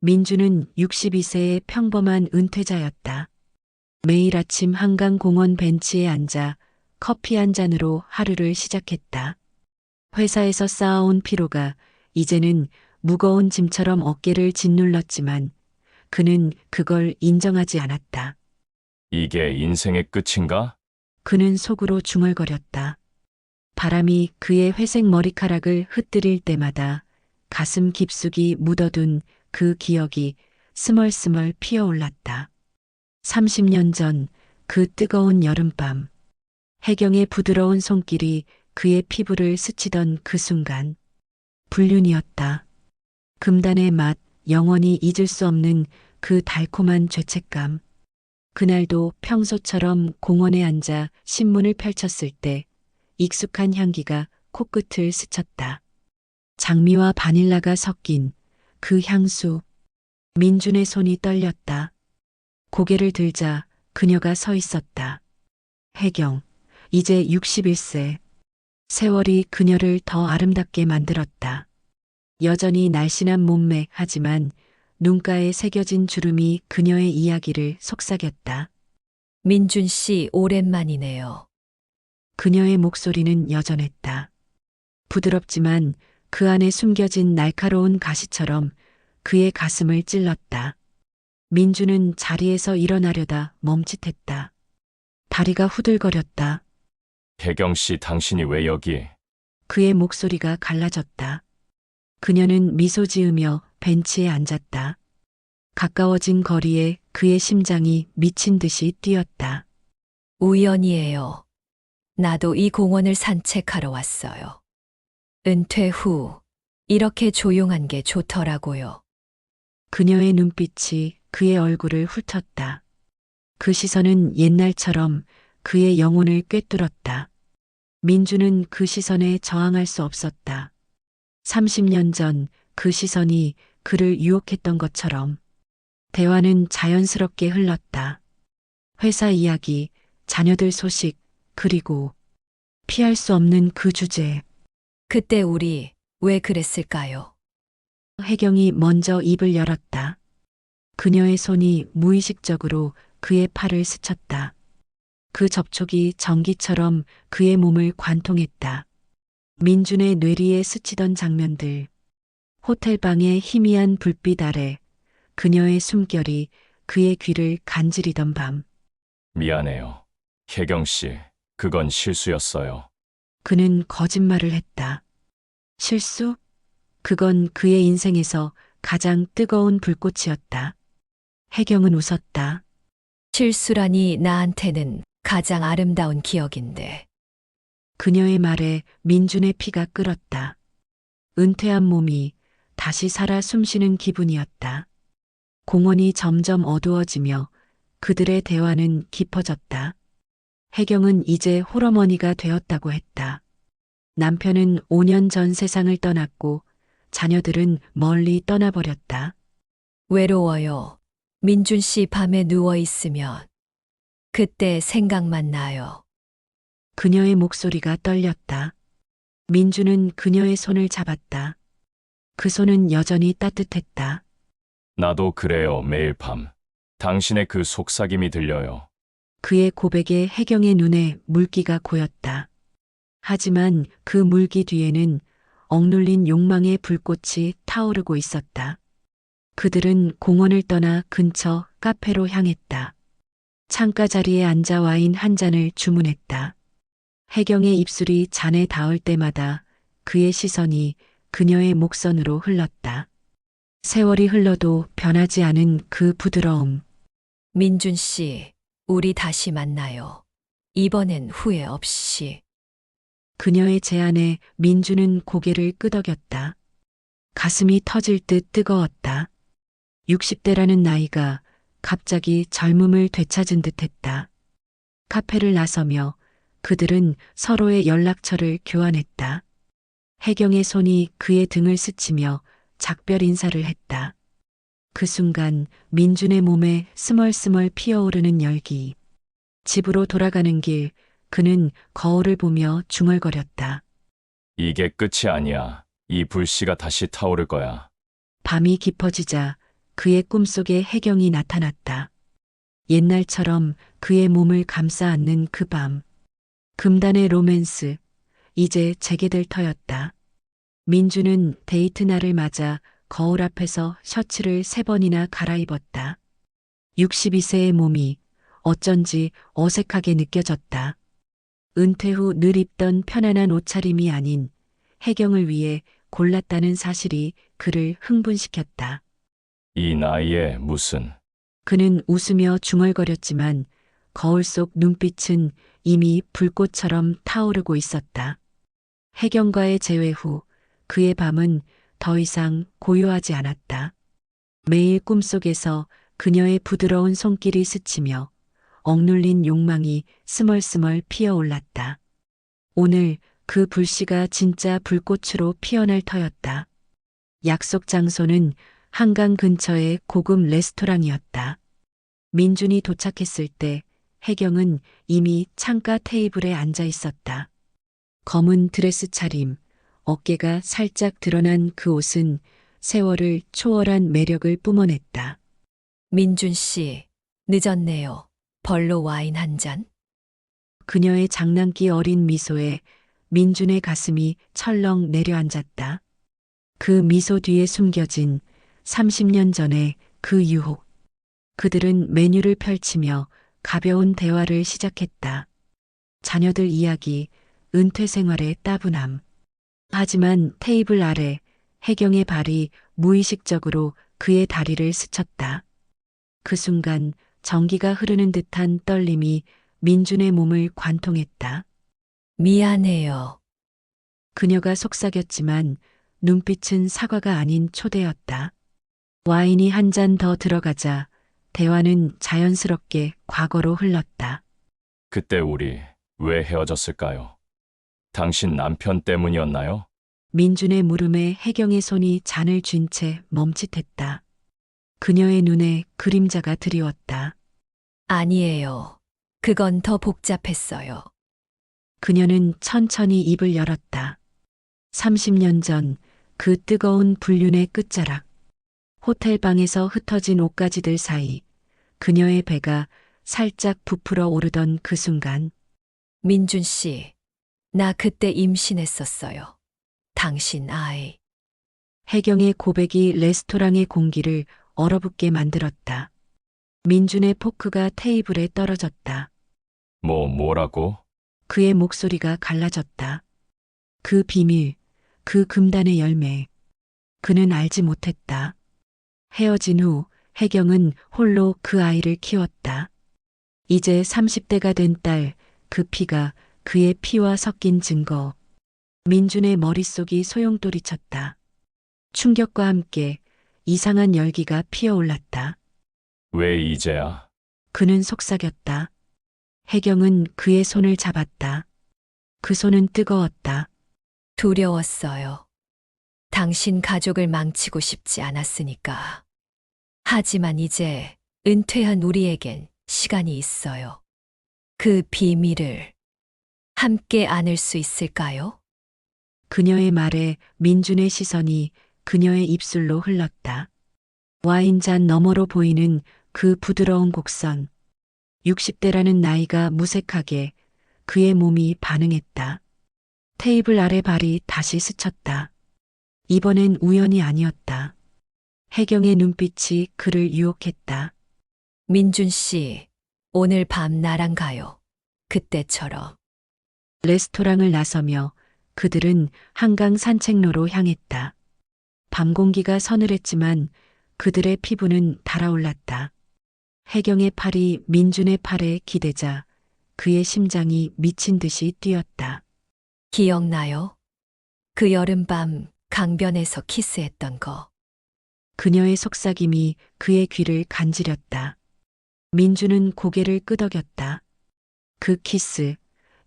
민주는 62세의 평범한 은퇴자였다. 매일 아침 한강공원 벤치에 앉아 커피 한 잔으로 하루를 시작했다. 회사에서 쌓아온 피로가 이제는 무거운 짐처럼 어깨를 짓눌렀지만 그는 그걸 인정하지 않았다. 이게 인생의 끝인가? 그는 속으로 중얼거렸다. 바람이 그의 회색 머리카락을 흩뜨릴 때마다 가슴 깊숙이 묻어둔 그 기억이 스멀스멀 피어올랐다. 30년 전 그 뜨거운 여름밤, 해경의 부드러운 손길이 그의 피부를 스치던 그 순간, 불륜이었다. 금단의 맛, 영원히 잊을 수 없는 그 달콤한 죄책감. 그날도 평소처럼 공원에 앉아 신문을 펼쳤을 때 익숙한 향기가 코끝을 스쳤다. 장미와 바닐라가 섞인 그 향수. 민준의 손이 떨렸다. 고개를 들자 그녀가 서 있었다. 혜경, 이제 61세. 세월이 그녀를 더 아름답게 만들었다. 여전히 날씬한 몸매 하지만 눈가에 새겨진 주름이 그녀의 이야기를 속삭였다. 민준 씨, 오랜만이네요. 그녀의 목소리는 여전했다. 부드럽지만 그 안에 숨겨진 날카로운 가시처럼 그의 가슴을 찔렀다. 민주는 자리에서 일어나려다 멈칫했다. 다리가 후들거렸다. 혜경 씨, 당신이 왜 여기? 그의 목소리가 갈라졌다. 그녀는 미소 지으며 벤치에 앉았다. 가까워진 거리에 그의 심장이 미친 듯이 뛰었다. 우연이에요. 나도 이 공원을 산책하러 왔어요. 은퇴 후 이렇게 조용한 게 좋더라고요. 그녀의 눈빛이 그의 얼굴을 훑었다. 그 시선은 옛날처럼 그의 영혼을 꿰뚫었다. 민주는 그 시선에 저항할 수 없었다. 30년 전 그 시선이 그를 유혹했던 것처럼. 대화는 자연스럽게 흘렀다. 회사 이야기, 자녀들 소식, 그리고 피할 수 없는 그 주제. 그때 우리 왜 그랬을까요? 혜경이 먼저 입을 열었다. 그녀의 손이 무의식적으로 그의 팔을 스쳤다. 그 접촉이 전기처럼 그의 몸을 관통했다. 민준의 뇌리에 스치던 장면들. 호텔방의 희미한 불빛 아래 그녀의 숨결이 그의 귀를 간지리던 밤. 미안해요. 혜경 씨, 그건 실수였어요. 그는 거짓말을 했다. 실수? 그건 그의 인생에서 가장 뜨거운 불꽃이었다. 혜경은 웃었다. 실수라니 나한테는 가장 아름다운 기억인데. 그녀의 말에 민준의 피가 끓었다. 은퇴한 몸이 다시 살아 숨쉬는 기분이었다. 공원이 점점 어두워지며 그들의 대화는 깊어졌다. 혜경은 이제 홀어머니가 되었다고 했다. 남편은 5년 전 세상을 떠났고 자녀들은 멀리 떠나버렸다. 외로워요. 민준 씨 밤에 누워 있으면 그때 생각만 나요. 그녀의 목소리가 떨렸다. 민주는 그녀의 손을 잡았다. 그 손은 여전히 따뜻했다. 나도 그래요, 매일 밤. 당신의 그 속삭임이 들려요. 그의 고백에 혜경의 눈에 물기가 고였다. 하지만 그 물기 뒤에는 억눌린 욕망의 불꽃이 타오르고 있었다. 그들은 공원을 떠나 근처 카페로 향했다. 창가 자리에 앉아 와인 한 잔을 주문했다. 혜경의 입술이 잔에 닿을 때마다 그의 시선이 그녀의 목선으로 흘렀다. 세월이 흘러도 변하지 않은 그 부드러움. 민준 씨, 우리 다시 만나요. 이번엔 후회 없이. 그녀의 제안에 민주는 고개를 끄덕였다. 가슴이 터질 듯 뜨거웠다. 60대라는 나이가 갑자기 젊음을 되찾은 듯 했다. 카페를 나서며 그들은 서로의 연락처를 교환했다. 혜경의 손이 그의 등을 스치며 작별 인사를 했다. 그 순간 민준의 몸에 스멀스멀 피어오르는 열기. 집으로 돌아가는 길 그는 거울을 보며 중얼거렸다. 이게 끝이 아니야. 이 불씨가 다시 타오를 거야. 밤이 깊어지자 그의 꿈속에 혜경이 나타났다. 옛날처럼 그의 몸을 감싸 안는 그 밤. 금단의 로맨스, 이제 재개될 터였다. 민주는 데이트 날을 맞아 거울 앞에서 셔츠를 3번이나 갈아입었다. 62세의 몸이 어쩐지 어색하게 느껴졌다. 은퇴 후 늘 입던 편안한 옷차림이 아닌 혜경을 위해 골랐다는 사실이 그를 흥분시켰다. 이 나이에 무슨 그는 웃으며 중얼거렸지만 거울 속 눈빛은 이미 불꽃처럼 타오르고 있었다. 혜경과의 재회 후 그의 밤은 더 이상 고요하지 않았다. 매일 꿈속에서 그녀의 부드러운 손길이 스치며 억눌린 욕망이 스멀스멀 피어올랐다. 오늘 그 불씨가 진짜 불꽃으로 피어날 터였다. 약속 장소는 한강 근처의 고급 레스토랑이었다. 민준이 도착했을 때 혜경은 이미 창가 테이블에 앉아 있었다. 검은 드레스 차림, 어깨가 살짝 드러난 그 옷은 세월을 초월한 매력을 뿜어냈다. 민준 씨, 늦었네요. 벌로 와인 한 잔? 그녀의 장난기 어린 미소에 민준의 가슴이 철렁 내려앉았다. 그 미소 뒤에 숨겨진 30년 전의 그 유혹. 그들은 메뉴를 펼치며 가벼운 대화를 시작했다. 자녀들 이야기, 은퇴 생활의 따분함. 하지만 테이블 아래 혜경의 발이 무의식적으로 그의 다리를 스쳤다. 그 순간 전기가 흐르는 듯한 떨림이 민준의 몸을 관통했다. 미안해요. 그녀가 속삭였지만 눈빛은 사과가 아닌 초대였다. 와인이 한 잔 더 들어가자 대화는 자연스럽게 과거로 흘렀다. 그때 우리 왜 헤어졌을까요? 당신 남편 때문이었나요? 민준의 물음에 혜경의 손이 잔을 쥔 채 멈칫했다. 그녀의 눈에 그림자가 드리웠다. 아니에요. 그건 더 복잡했어요. 그녀는 천천히 입을 열었다. 30년 전 그 뜨거운 불륜의 끝자락. 호텔 방에서 흩어진 옷가지들 사이 그녀의 배가 살짝 부풀어 오르던 그 순간 민준 씨, 나 그때 임신했었어요. 당신 아이. 혜경의 고백이 레스토랑의 공기를 얼어붙게 만들었다. 민준의 포크가 테이블에 떨어졌다. 뭐라고? 그의 목소리가 갈라졌다. 그 비밀, 그 금단의 열매. 그는 알지 못했다. 헤어진 후 혜경은 홀로 그 아이를 키웠다. 이제 30대가 된 딸, 그 피가 그의 피와 섞인 증거. 민준의 머릿속이 소용돌이쳤다. 충격과 함께 이상한 열기가 피어올랐다. 왜 이제야? 그는 속삭였다. 혜경은 그의 손을 잡았다. 그 손은 뜨거웠다. 두려웠어요. 당신 가족을 망치고 싶지 않았으니까. 하지만 이제 은퇴한 우리에겐 시간이 있어요. 그 비밀을 함께 안을 수 있을까요? 그녀의 말에 민준의 시선이 그녀의 입술로 흘렀다. 와인잔 너머로 보이는 그 부드러운 곡선. 60대라는 나이가 무색하게 그의 몸이 반응했다. 테이블 아래 발이 다시 스쳤다. 이번엔 우연이 아니었다. 혜경의 눈빛이 그를 유혹했다. 민준 씨, 오늘 밤 나랑 가요. 그때처럼. 레스토랑을 나서며 그들은 한강 산책로로 향했다. 밤 공기가 서늘했지만 그들의 피부는 달아올랐다. 혜경의 팔이 민준의 팔에 기대자 그의 심장이 미친 듯이 뛰었다. 기억나요? 그 여름밤 강변에서 키스했던 거. 그녀의 속삭임이 그의 귀를 간지렸다. 민준은 고개를 끄덕였다. 그 키스,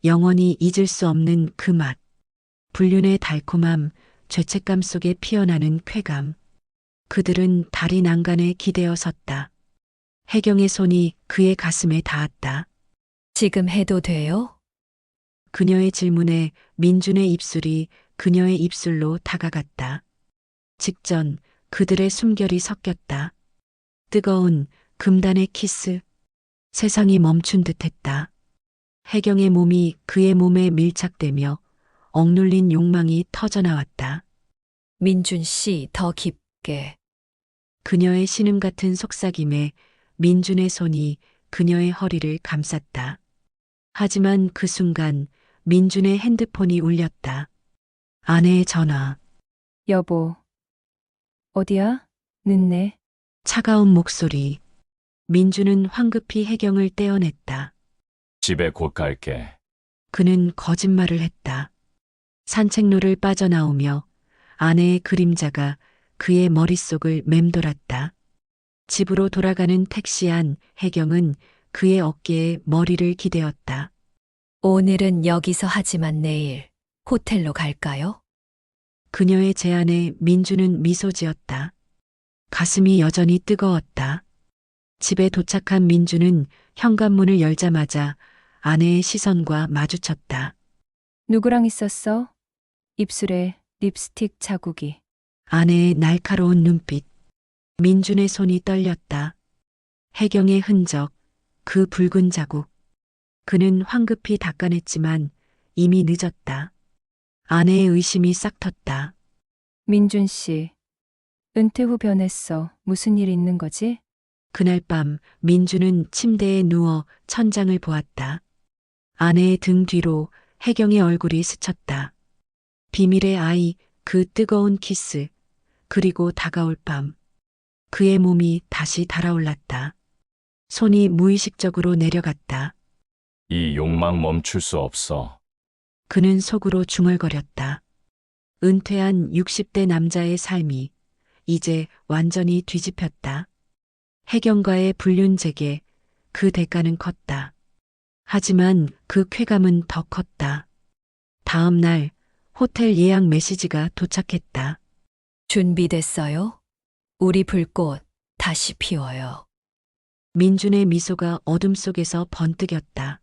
영원히 잊을 수 없는 그 맛. 불륜의 달콤함, 죄책감 속에 피어나는 쾌감. 그들은 다리 난간에 기대어 섰다. 혜경의 손이 그의 가슴에 닿았다. 지금 해도 돼요? 그녀의 질문에 민준의 입술이 그녀의 입술로 다가갔다. 직전 그들의 숨결이 섞였다. 뜨거운 금단의 키스. 세상이 멈춘 듯했다. 혜경의 몸이 그의 몸에 밀착되며 억눌린 욕망이 터져나왔다. 민준 씨, 더 깊게. 그녀의 신음 같은 속삭임에 민준의 손이 그녀의 허리를 감쌌다. 하지만 그 순간 민준의 핸드폰이 울렸다. 아내의 전화. 여보, 어디야? 늦네. 차가운 목소리. 민준은 황급히 혜경을 떼어냈다. 집에 곧 갈게. 그는 거짓말을 했다. 산책로를 빠져나오며 아내의 그림자가 그의 머릿속을 맴돌았다. 집으로 돌아가는 택시 안 혜경은 그의 어깨에 머리를 기대었다. 오늘은 여기서 하지만 내일 호텔로 갈까요? 그녀의 제안에 민주는 미소 지었다. 가슴이 여전히 뜨거웠다. 집에 도착한 민주는 현관문을 열자마자 아내의 시선과 마주쳤다. 누구랑 있었어? 입술에 립스틱 자국이. 아내의 날카로운 눈빛. 민준의 손이 떨렸다. 혜경의 흔적, 그 붉은 자국. 그는 황급히 닦아냈지만 이미 늦었다. 아내의 의심이 싹 텄다. 민준 씨, 은퇴 후 변했어. 무슨 일 있는 거지? 그날 밤 민주는 침대에 누워 천장을 보았다. 아내의 등 뒤로 혜경의 얼굴이 스쳤다. 비밀의 아이, 그 뜨거운 키스, 그리고 다가올 밤. 그의 몸이 다시 달아올랐다. 손이 무의식적으로 내려갔다. 이 욕망 멈출 수 없어. 그는 속으로 중얼거렸다. 은퇴한 60대 남자의 삶이 이제 완전히 뒤집혔다. 혜경과의 불륜 재개, 그 대가는 컸다. 하지만 그 쾌감은 더 컸다. 다음 날 호텔 예약 메시지가 도착했다. 준비됐어요? 우리 불꽃 다시 피워요. 민준의 미소가 어둠 속에서 번뜩였다.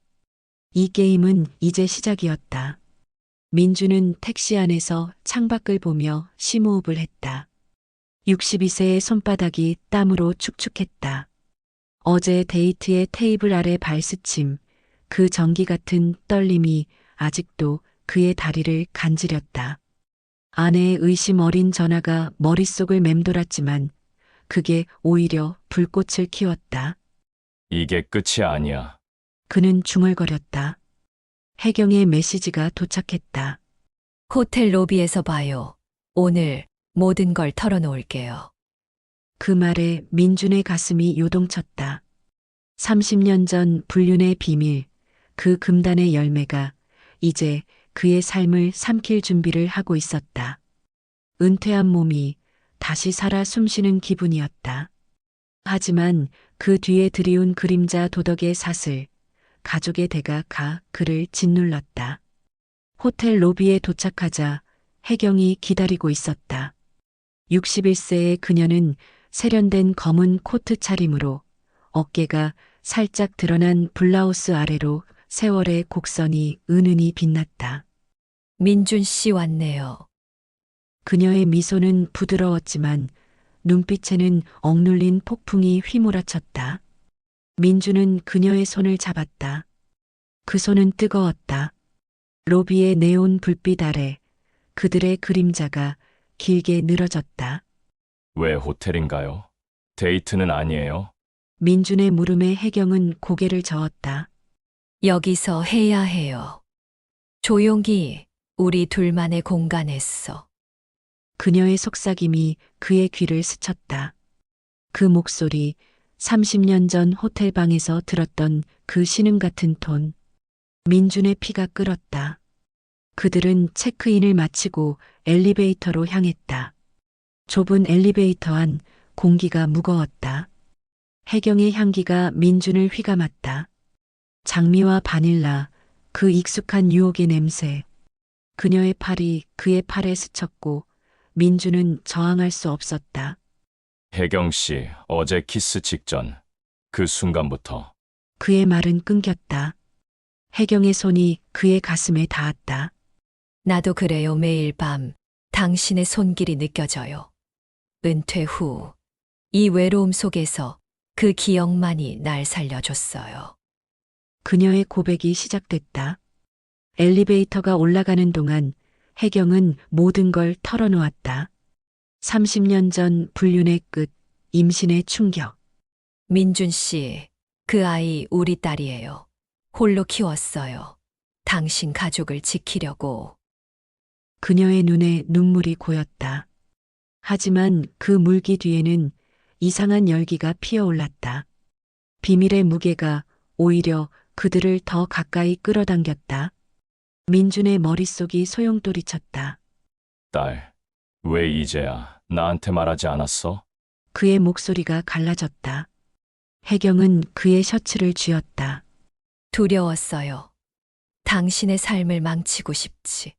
이 게임은 이제 시작이었다. 민준은 택시 안에서 창밖을 보며 심호흡을 했다. 62세의 손바닥이 땀으로 축축했다. 어제 데이트의 테이블 아래 발스침, 그 전기 같은 떨림이 아직도 그의 다리를 간지렸다. 아내의 의심 어린 전화가 머릿속을 맴돌았지만 그게 오히려 불꽃을 키웠다. 이게 끝이 아니야. 그는 중얼거렸다. 혜경의 메시지가 도착했다. 호텔 로비에서 봐요. 오늘 모든 걸 털어놓을게요. 그 말에 민준의 가슴이 요동쳤다. 30년 전 불륜의 비밀, 그 금단의 열매가 이제 그의 삶을 삼킬 준비를 하고 있었다. 은퇴한 몸이 다시 살아 숨쉬는 기분이었다. 하지만 그 뒤에 드리운 그림자 도덕의 사슬, 가족의 대가가 그를 짓눌렀다. 호텔 로비에 도착하자 혜경이 기다리고 있었다. 61세의 그녀는 세련된 검은 코트 차림으로 어깨가 살짝 드러난 블라우스 아래로 세월의 곡선이 은은히 빛났다. 민준 씨 왔네요. 그녀의 미소는 부드러웠지만 눈빛에는 억눌린 폭풍이 휘몰아쳤다. 민주는 그녀의 손을 잡았다. 그 손은 뜨거웠다. 로비의 네온 불빛 아래 그들의 그림자가 길게 늘어졌다. 왜 호텔인가요? 데이트는 아니에요? 민준의 물음에 혜경은 고개를 저었다. 여기서 해야 해요. 조용히 우리 둘만의 공간에서. 그녀의 속삭임이 그의 귀를 스쳤다. 그 목소리, 30년 전 호텔방에서 들었던 그 신음 같은 톤. 민준의 피가 끓었다. 그들은 체크인을 마치고 엘리베이터로 향했다. 좁은 엘리베이터 안 공기가 무거웠다. 혜경의 향기가 민준을 휘감았다. 장미와 바닐라, 그 익숙한 유혹의 냄새. 그녀의 팔이 그의 팔에 스쳤고 민준은 저항할 수 없었다. 혜경 씨, 어제 키스 직전. 그 순간부터. 그의 말은 끊겼다. 혜경의 손이 그의 가슴에 닿았다. 나도 그래요. 매일 밤 당신의 손길이 느껴져요. 은퇴 후 이 외로움 속에서 그 기억만이 날 살려줬어요. 그녀의 고백이 시작됐다. 엘리베이터가 올라가는 동안 혜경은 모든 걸 털어놓았다. 30년 전 불륜의 끝, 임신의 충격. 민준 씨, 그 아이 우리 딸이에요. 홀로 키웠어요. 당신 가족을 지키려고. 그녀의 눈에 눈물이 고였다. 하지만 그 물기 뒤에는 이상한 열기가 피어올랐다. 비밀의 무게가 오히려 그들을 더 가까이 끌어당겼다. 민준의 머릿속이 소용돌이쳤다. 딸, 왜 이제야 나한테 말하지 않았어? 그의 목소리가 갈라졌다. 혜경은 그의 셔츠를 쥐었다. 두려웠어요. 당신의 삶을 망치고 싶지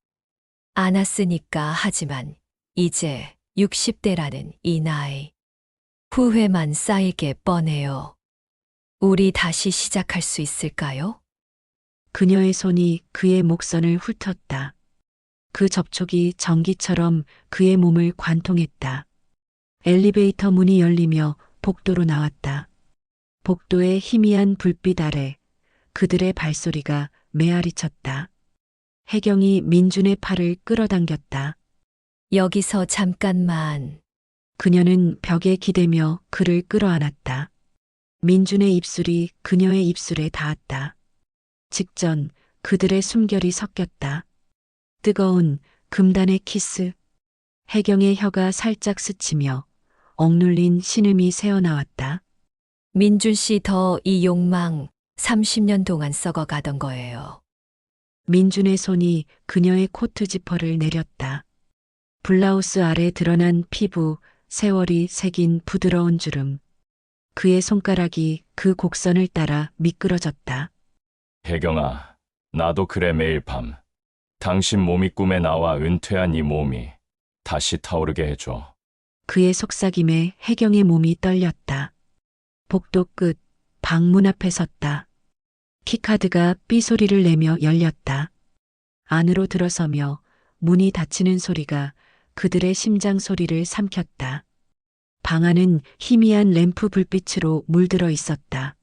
않았으니까. 하지만 이제 60대라는 이 나이. 후회만 쌓이게 뻔해요. 우리 다시 시작할 수 있을까요? 그녀의 손이 그의 목선을 훑었다. 그 접촉이 전기처럼 그의 몸을 관통했다. 엘리베이터 문이 열리며 복도로 나왔다. 복도의 희미한 불빛 아래 그들의 발소리가 메아리쳤다. 혜경이 민준의 팔을 끌어당겼다. 여기서 잠깐만. 그녀는 벽에 기대며 그를 끌어안았다. 민준의 입술이 그녀의 입술에 닿았다. 직전 그들의 숨결이 섞였다. 뜨거운 금단의 키스. 혜경의 혀가 살짝 스치며 억눌린 신음이 새어나왔다. 민준 씨, 더 이 욕망 30년 동안 썩어가던 거예요. 민준의 손이 그녀의 코트 지퍼를 내렸다. 블라우스 아래 드러난 피부, 세월이 새긴 부드러운 주름. 그의 손가락이 그 곡선을 따라 미끄러졌다. 혜경아, 나도 그래. 매일 밤 당신 몸이 꿈에 나와. 은퇴한 이 몸이 다시 타오르게 해줘. 그의 속삭임에 혜경의 몸이 떨렸다. 복도 끝, 방문 앞에 섰다. 키카드가 삐 소리를 내며 열렸다. 안으로 들어서며 문이 닫히는 소리가 그들의 심장 소리를 삼켰다. 방 안은 희미한 램프 불빛으로 물들어 있었다.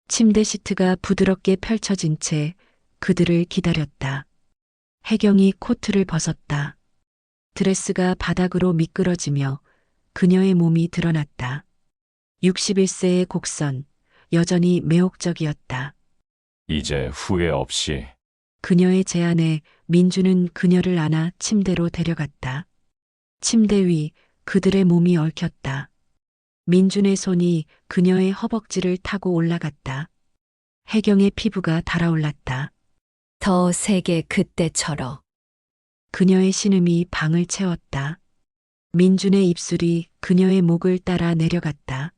침대 시트가 부드럽게 펼쳐진 채 그들을 기다렸다. 혜경이 코트를 벗었다. 드레스가 바닥으로 미끄러지며 그녀의 몸이 드러났다. 61세의 곡선, 여전히 매혹적이었다. 이제 후회 없이. 그녀의 제안에 민주는 그녀를 안아 침대로 데려갔다. 침대 위 그들의 몸이 얽혔다. 민준의 손이 그녀의 허벅지를 타고 올라갔다. 혜경의 피부가 달아올랐다. 더 세게, 그때처럼. 그녀의 신음이 방을 채웠다. 민준의 입술이 그녀의 목을 따라 내려갔다.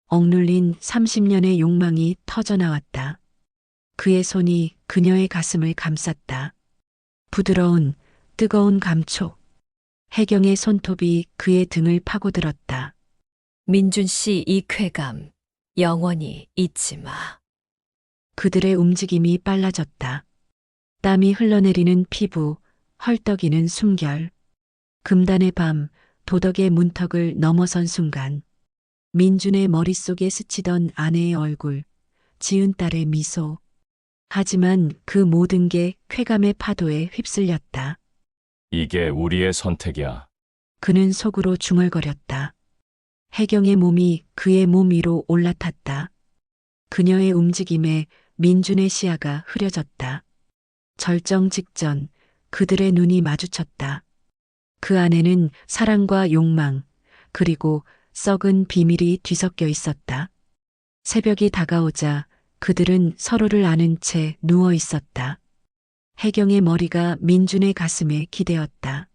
억눌린 30년의 욕망이 터져나왔다. 그의 손이 그녀의 가슴을 감쌌다. 부드러운, 뜨거운 감촉. 혜경의 손톱이 그의 등을 파고들었다. 민준 씨, 이 쾌감 영원히 잊지 마. 그들의 움직임이 빨라졌다. 땀이 흘러내리는 피부, 헐떡이는 숨결. 금단의 밤, 도덕의 문턱을 넘어선 순간 민준의 머릿속에 스치던 아내의 얼굴, 지은 딸의 미소. 하지만 그 모든 게 쾌감의 파도에 휩쓸렸다. 이게 우리의 선택이야. 그는 속으로 중얼거렸다. 혜경의 몸이 그의 몸 위로 올라탔다. 그녀의 움직임에 민준의 시야가 흐려졌다. 절정 직전 그들의 눈이 마주쳤다. 그 안에는 사랑과 욕망, 그리고 썩은 비밀이 뒤섞여 있었다. 새벽이 다가오자 그들은 서로를 아는 채 누워 있었다. 혜경의 머리가 민준의 가슴에 기대었다.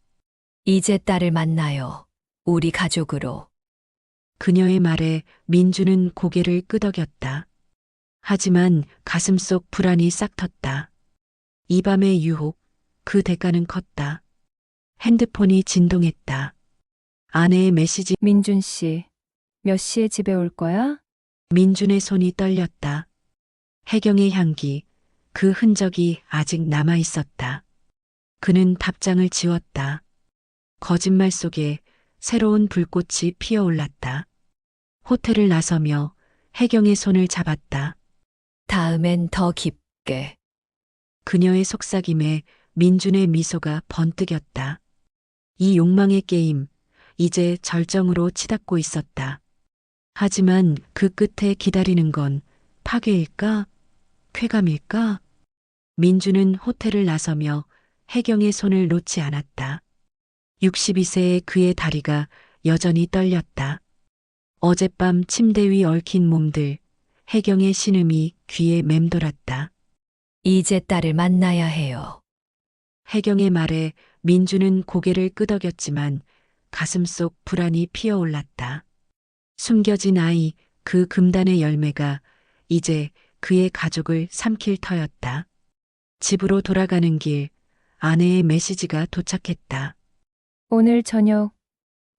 이제 딸을 만나요. 우리 가족으로. 그녀의 말에 민준은 고개를 끄덕였다. 하지만 가슴속 불안이 싹텄다. 이 밤의 유혹, 그 대가는 컸다. 핸드폰이 진동했다. 아내의 메시지. 민준 씨, 몇 시에 집에 올 거야? 민준의 손이 떨렸다. 혜경의 향기, 그 흔적이 아직 남아 있었다. 그는 답장을 지웠다. 거짓말 속에 새로운 불꽃이 피어올랐다. 호텔을 나서며 혜경의 손을 잡았다. 다음엔 더 깊게. 그녀의 속삭임에 민준의 미소가 번뜩였다. 이 욕망의 게임, 이제 절정으로 치닫고 있었다. 하지만 그 끝에 기다리는 건 파괴일까? 쾌감일까? 민준은 호텔을 나서며 혜경의 손을 놓지 않았다. 62세의 그의 다리가 여전히 떨렸다. 어젯밤 침대 위 얽힌 몸들, 혜경의 신음이 귀에 맴돌았다. 이제 딸을 만나야 해요. 혜경의 말에 민주는 고개를 끄덕였지만 가슴속 불안이 피어올랐다. 숨겨진 아이, 그 금단의 열매가 이제 그의 가족을 삼킬 터였다. 집으로 돌아가는 길, 아내의 메시지가 도착했다. 오늘 저녁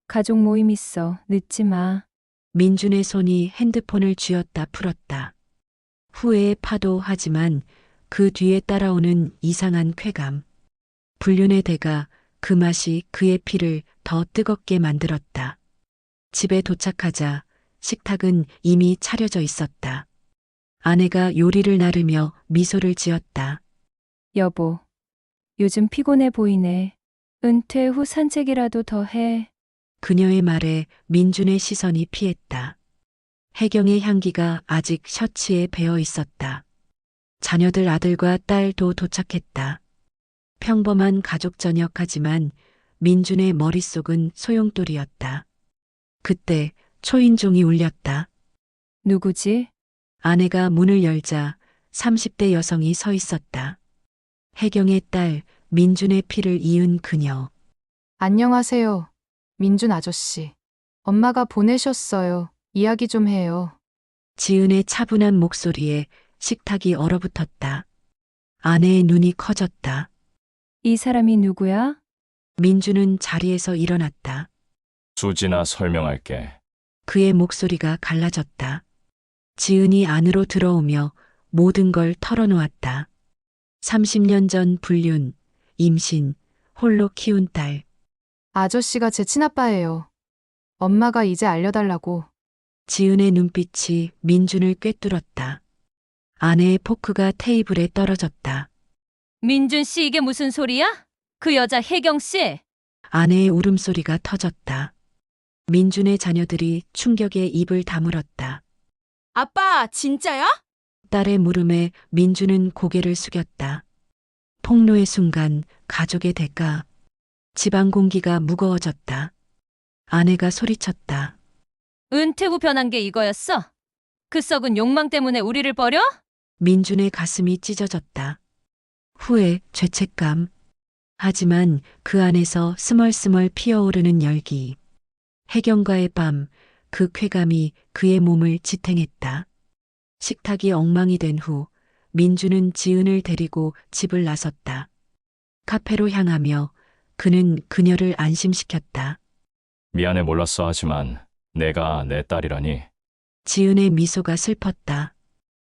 가족 모임 있어. 늦지 마. 민준의 손이 핸드폰을 쥐었다 풀었다. 후회의 파도 하지만 그 뒤에 따라오는 이상한 쾌감. 불륜의 대가, 그 맛이 그의 피를 더 뜨겁게 만들었다. 집에 도착하자 식탁은 이미 차려져 있었다. 아내가 요리를 나르며 미소를 지었다. 여보, 요즘 피곤해 보이네. 은퇴 후 산책이라도 더 해. 그녀의 말에 민준의 시선이 피했다. 혜경의 향기가 아직 셔츠에 배어 있었다. 자녀들 아들과 딸도 도착했다. 평범한 가족 저녁하지만 민준의 머릿속은 소용돌이였다. 그때 초인종이 울렸다. 누구지? 아내가 문을 열자 30대 여성이 서 있었다. 혜경의 딸 민준의 피를 이은 그녀. 안녕하세요. 민준 아저씨. 엄마가 보내셨어요. 이야기 좀 해요. 지은의 차분한 목소리에 식탁이 얼어붙었다. 아내의 눈이 커졌다. 이 사람이 누구야? 민준은 자리에서 일어났다. 수진아 설명할게. 그의 목소리가 갈라졌다. 지은이 안으로 들어오며 모든 걸 털어놓았다. 30년 전 불륜, 임신, 홀로 키운 딸. 아저씨가 제 친아빠예요. 엄마가 이제 알려달라고. 지은의 눈빛이 민준을 꿰뚫었다. 아내의 포크가 테이블에 떨어졌다. 민준 씨, 이게 무슨 소리야? 그 여자 혜경 씨. 아내의 울음소리가 터졌다. 민준의 자녀들이 충격에 입을 다물었다. 아빠, 진짜야? 딸의 물음에 민준은 고개를 숙였다. 폭로의 순간 가족의 대가. 집안 공기가 무거워졌다. 아내가 소리쳤다. 은퇴 후 변한 게 이거였어? 그 썩은 욕망 때문에 우리를 버려? 민준의 가슴이 찢어졌다. 후회, 죄책감. 하지만 그 안에서 스멀스멀 피어오르는 열기. 혜경과의 밤, 그 쾌감이 그의 몸을 지탱했다. 식탁이 엉망이 된 후 민준은 지은을 데리고 집을 나섰다. 카페로 향하며 그는 그녀를 안심시켰다. 미안해 몰랐어 하지만 내가 내 딸이라니. 지은의 미소가 슬펐다.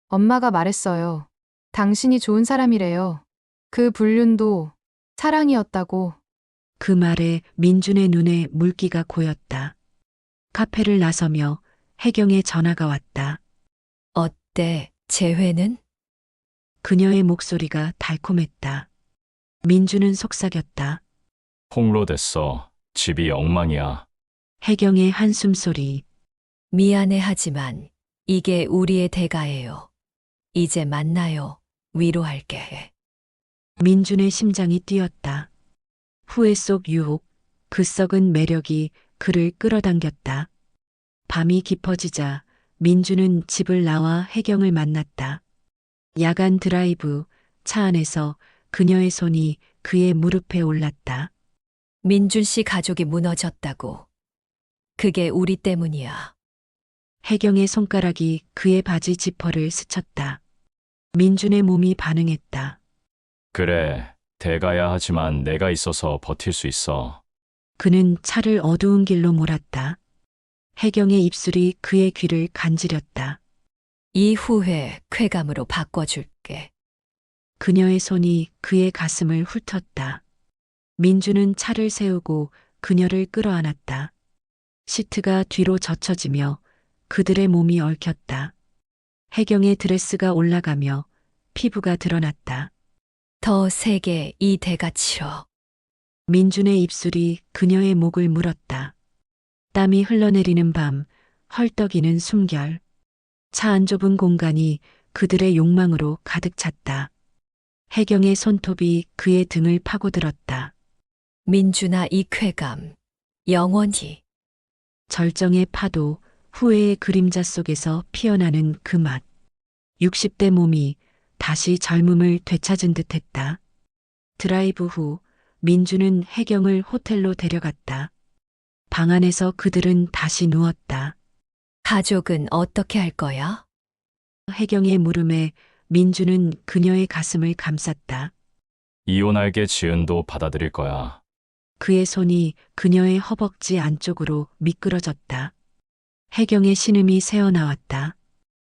엄마가 말했어요. 당신이 좋은 사람이래요. 그 불륜도 사랑이었다고. 그 말에 민준의 눈에 물기가 고였다. 카페를 나서며 혜경의 전화가 왔다. 어때? 재회는? 그녀의 목소리가 달콤했다. 민준은 속삭였다. 폭로됐어. 집이 엉망이야. 혜경의 한숨소리. 미안해 하지만 이게 우리의 대가예요. 이제 만나요. 위로할게. 민준의 심장이 뛰었다. 후회 속 유혹, 그 썩은 매력이 그를 끌어당겼다. 밤이 깊어지자 민준은 집을 나와 혜경을 만났다. 야간 드라이브, 차 안에서 그녀의 손이 그의 무릎에 올랐다. 민준 씨 가족이 무너졌다고. 그게 우리 때문이야. 혜경의 손가락이 그의 바지 지퍼를 스쳤다. 민준의 몸이 반응했다. 그래, 대가야 하지만 내가 있어서 버틸 수 있어. 그는 차를 어두운 길로 몰았다. 혜경의 입술이 그의 귀를 간지렸다. 이 후회 쾌감으로 바꿔줄게. 그녀의 손이 그의 가슴을 훑었다. 민주는 차를 세우고 그녀를 끌어안았다. 시트가 뒤로 젖혀지며 그들의 몸이 얽혔다. 혜경의 드레스가 올라가며 피부가 드러났다. 더 세게 이 대가 치러. 민준의 입술이 그녀의 목을 물었다. 땀이 흘러내리는 밤, 헐떡이는 숨결. 차 안 좁은 공간이 그들의 욕망으로 가득 찼다. 혜경의 손톱이 그의 등을 파고들었다. 민준아 이 쾌감. 영원히. 절정의 파도, 후회의 그림자 속에서 피어나는 그 맛. 60대 몸이 다시 젊음을 되찾은 듯했다. 드라이브 후 민주는 혜경을 호텔로 데려갔다. 방 안에서 그들은 다시 누웠다. 가족은 어떻게 할 거야? 혜경의 물음에 민주는 그녀의 가슴을 감쌌다. 이혼할게 지은도 받아들일 거야. 그의 손이 그녀의 허벅지 안쪽으로 미끄러졌다. 혜경의 신음이 새어나왔다.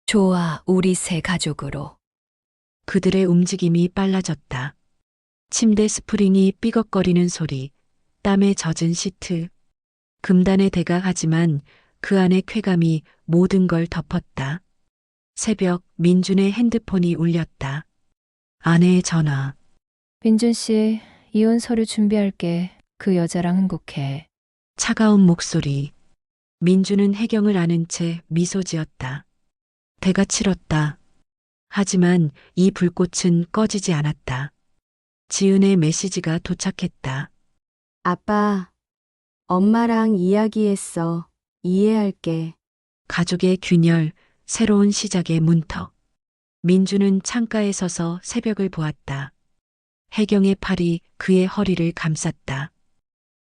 좋아, 우리 새 가족으로. 그들의 움직임이 빨라졌다. 침대 스프링이 삐걱거리는 소리, 땀에 젖은 시트. 금단의 대가 하지만 그 안의 쾌감이 모든 걸 덮었다. 새벽 민준의 핸드폰이 울렸다. 아내의 전화. 민준 씨, 이혼 서류 준비할게. 그 여자랑 행복해. 차가운 목소리. 민주는 혜경을 아는 채 미소 지었다. 대가 치렀다. 하지만 이 불꽃은 꺼지지 않았다. 지은의 메시지가 도착했다. 아빠, 엄마랑 이야기했어. 이해할게. 가족의 균열, 새로운 시작의 문턱. 민주는 창가에 서서 새벽을 보았다. 혜경의 팔이 그의 허리를 감쌌다.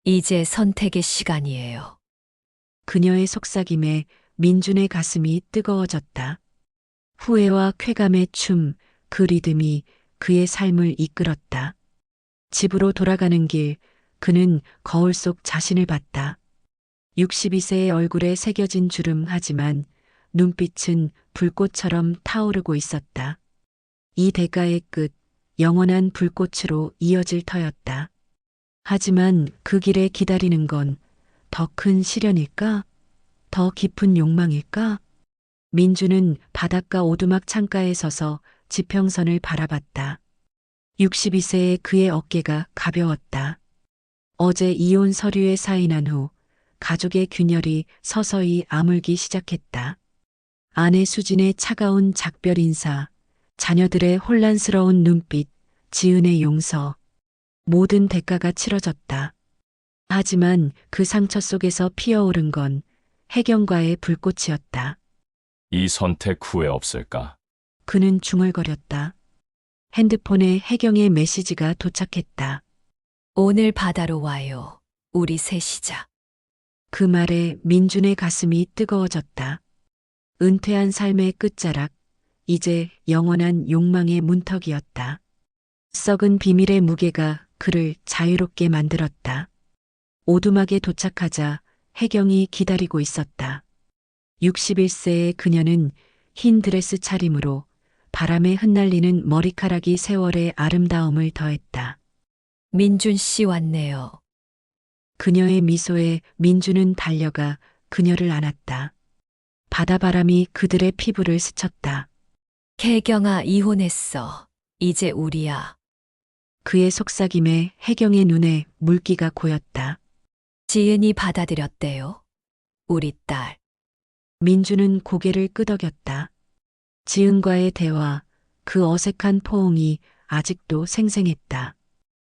이제 선택의 시간이에요. 그녀의 속삭임에 민준의 가슴이 뜨거워졌다. 후회와 쾌감의 춤, 그 리듬이 그의 삶을 이끌었다. 집으로 돌아가는 길, 그는 거울 속 자신을 봤다. 62세의 얼굴에 새겨진 주름 하지만 눈빛은 불꽃처럼 타오르고 있었다. 이 대가의 끝, 영원한 불꽃으로 이어질 터였다. 하지만 그 길에 기다리는 건 더 큰 시련일까? 더 깊은 욕망일까? 민주는 바닷가 오두막 창가에 서서 지평선을 바라봤다. 62세의 그의 어깨가 가벼웠다. 어제 이혼 서류에 사인한 후 가족의 균열이 서서히 아물기 시작했다. 아내 수진의 차가운 작별 인사, 자녀들의 혼란스러운 눈빛, 지은의 용서. 모든 대가가 치러졌다. 하지만 그 상처 속에서 피어오른 건 혜경과의 불꽃이었다. 이 선택 후회 없을까? 그는 중얼거렸다. 핸드폰에 혜경의 메시지가 도착했다. 오늘 바다로 와요. 우리 새 시작. 그 말에 민준의 가슴이 뜨거워졌다. 은퇴한 삶의 끝자락, 이제 영원한 욕망의 문턱이었다. 썩은 비밀의 무게가 그를 자유롭게 만들었다. 오두막에 도착하자 혜경이 기다리고 있었다. 61세의 그녀는 흰 드레스 차림으로 바람에 흩날리는 머리카락이 세월의 아름다움을 더했다. 민준 씨 왔네요. 그녀의 미소에 민주는 달려가 그녀를 안았다. 바다바람이 그들의 피부를 스쳤다. 혜경아 이혼했어. 이제 우리야. 그의 속삭임에 혜경의 눈에 물기가 고였다. 지은이 받아들였대요. 우리 딸. 민주는 고개를 끄덕였다. 지은과의 대화, 그 어색한 포옹이 아직도 생생했다.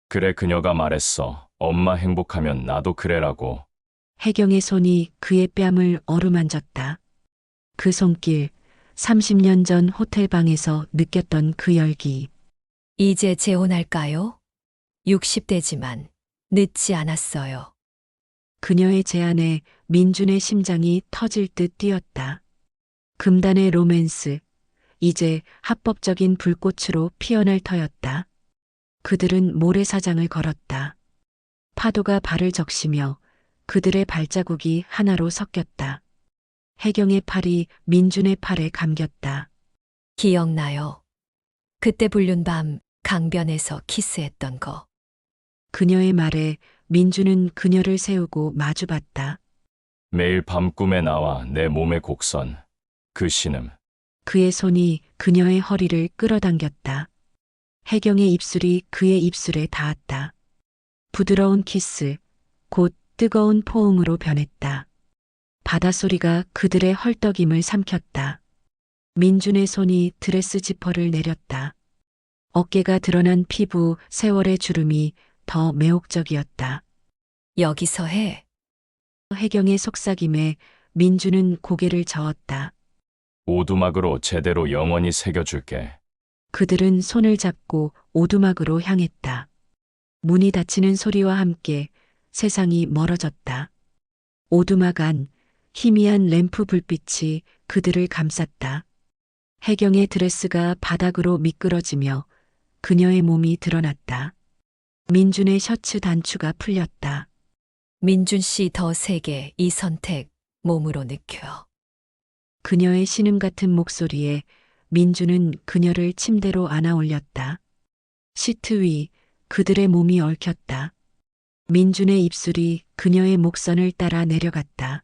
그래 그녀가 말했어. 엄마 행복하면 나도 그래라고. 혜경의 손이 그의 뺨을 어루만졌다. 그 손길, 30년 전 호텔방에서 느꼈던 그 열기. 이제 재혼할까요? 60대지만 늦지 않았어요. 그녀의 제안에 민준의 심장이 터질 듯 뛰었다. 금단의 로맨스, 이제 합법적인 불꽃으로 피어날 터였다. 그들은 모래사장을 걸었다. 파도가 발을 적시며 그들의 발자국이 하나로 섞였다. 혜경의 팔이 민준의 팔에 감겼다. 기억나요? 그때 불륜 밤 강변에서 키스했던 거. 그녀의 말에 민주는 그녀를 세우고 마주봤다. 매일 밤 꿈에 나와 내 몸의 곡선, 그 신음. 그의 손이 그녀의 허리를 끌어당겼다. 혜경의 입술이 그의 입술에 닿았다. 부드러운 키스, 곧 뜨거운 포옹으로 변했다. 바닷소리가 그들의 헐떡임을 삼켰다. 민준의 손이 드레스 지퍼를 내렸다. 어깨가 드러난 피부, 세월의 주름이 더 매혹적이었다. 여기서 해. 혜경의 속삭임에 민준은 고개를 저었다. 오두막으로 제대로 영원히 새겨줄게. 그들은 손을 잡고 오두막으로 향했다. 문이 닫히는 소리와 함께 세상이 멀어졌다. 오두막 안 희미한 램프 불빛이 그들을 감쌌다. 혜경의 드레스가 바닥으로 미끄러지며 그녀의 몸이 드러났다. 민준의 셔츠 단추가 풀렸다. 민준 씨 더 세게 이 선택 몸으로 느껴. 그녀의 신음 같은 목소리에 민준은 그녀를 침대로 안아 올렸다. 시트 위 그들의 몸이 얽혔다. 민준의 입술이 그녀의 목선을 따라 내려갔다.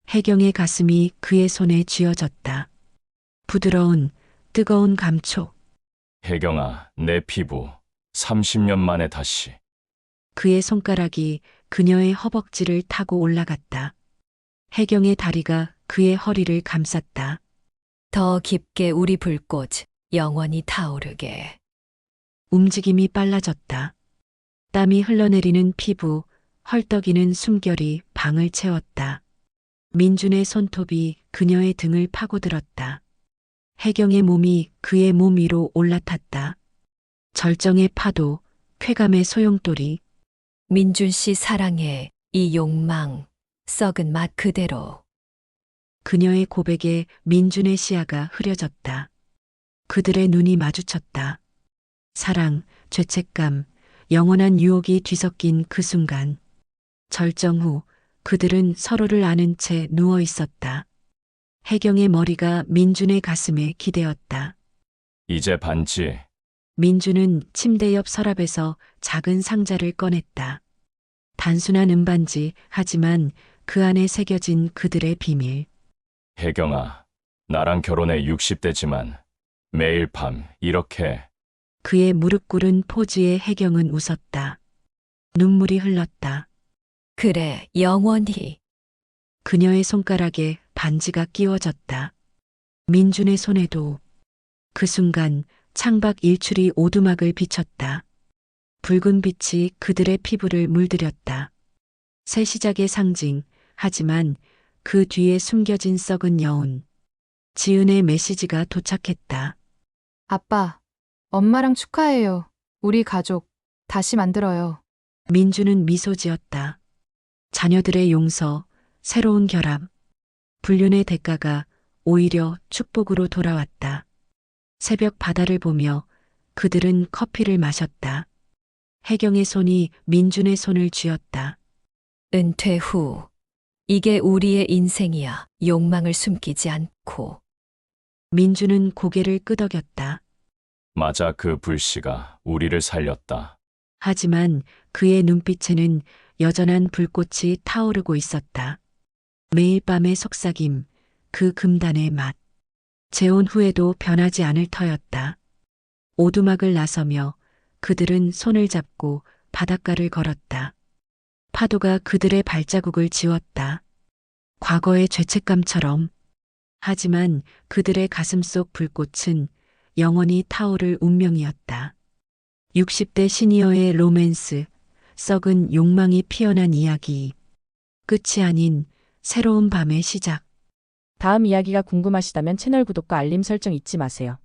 혜경의 가슴이 그의 손에 쥐어졌다. 부드러운, 뜨거운 감촉. 혜경아, 내 피부. 30년 만에 다시. 그의 손가락이 그녀의 허벅지를 타고 올라갔다. 혜경의 다리가 그의 허리를 감쌌다. 더 깊게 우리 불꽃 영원히 타오르게. 움직임이 빨라졌다. 땀이 흘러내리는 피부, 헐떡이는 숨결이 방을 채웠다. 민준의 손톱이 그녀의 등을 파고들었다. 혜경의 몸이 그의 몸 위로 올라탔다. 절정의 파도, 쾌감의 소용돌이. 민준 씨 사랑해. 이 욕망, 썩은 맛 그대로. 그녀의 고백에 민준의 시야가 흐려졌다. 그들의 눈이 마주쳤다. 사랑, 죄책감, 영원한 유혹이 뒤섞인 그 순간. 절정 후 그들은 서로를 아는 채 누워 있었다. 혜경의 머리가 민준의 가슴에 기대었다. 이제 반지. 민준은 침대 옆 서랍에서 작은 상자를 꺼냈다. 단순한 은반지, 하지만 그 안에 새겨진 그들의 비밀. 혜경아, 나랑 결혼해 60대지만 매일 밤 이렇게. 그의 무릎 꿇은 포즈에 혜경은 웃었다. 눈물이 흘렀다. 그래, 영원히. 그녀의 손가락에 반지가 끼워졌다. 민준의 손에도. 그 순간 창밖 일출이 오두막을 비췄다. 붉은 빛이 그들의 피부를 물들였다. 새 시작의 상징, 하지만 그 뒤에 숨겨진 썩은 여운. 지은의 메시지가 도착했다. 아빠, 엄마랑 축하해요. 우리 가족 다시 만들어요. 민준은 미소 지었다. 자녀들의 용서, 새로운 결합. 불륜의 대가가 오히려 축복으로 돌아왔다. 새벽 바다를 보며 그들은 커피를 마셨다. 혜경의 손이 민준의 손을 쥐었다. 은퇴 후. 이게 우리의 인생이야. 욕망을 숨기지 않고. 민준은 고개를 끄덕였다. 맞아, 그 불씨가 우리를 살렸다. 하지만 그의 눈빛에는 여전한 불꽃이 타오르고 있었다. 매일 밤의 속삭임, 그 금단의 맛. 재혼 후에도 변하지 않을 터였다. 오두막을 나서며 그들은 손을 잡고 바닷가를 걸었다. 파도가 그들의 발자국을 지웠다. 과거의 죄책감처럼. 하지만 그들의 가슴속 불꽃은 영원히 타오를 운명이었다. 60대 시니어의 로맨스, 썩은 욕망이 피어난 이야기. 끝이 아닌 새로운 밤의 시작. 다음 이야기가 궁금하시다면 채널 구독과 알림 설정 잊지 마세요.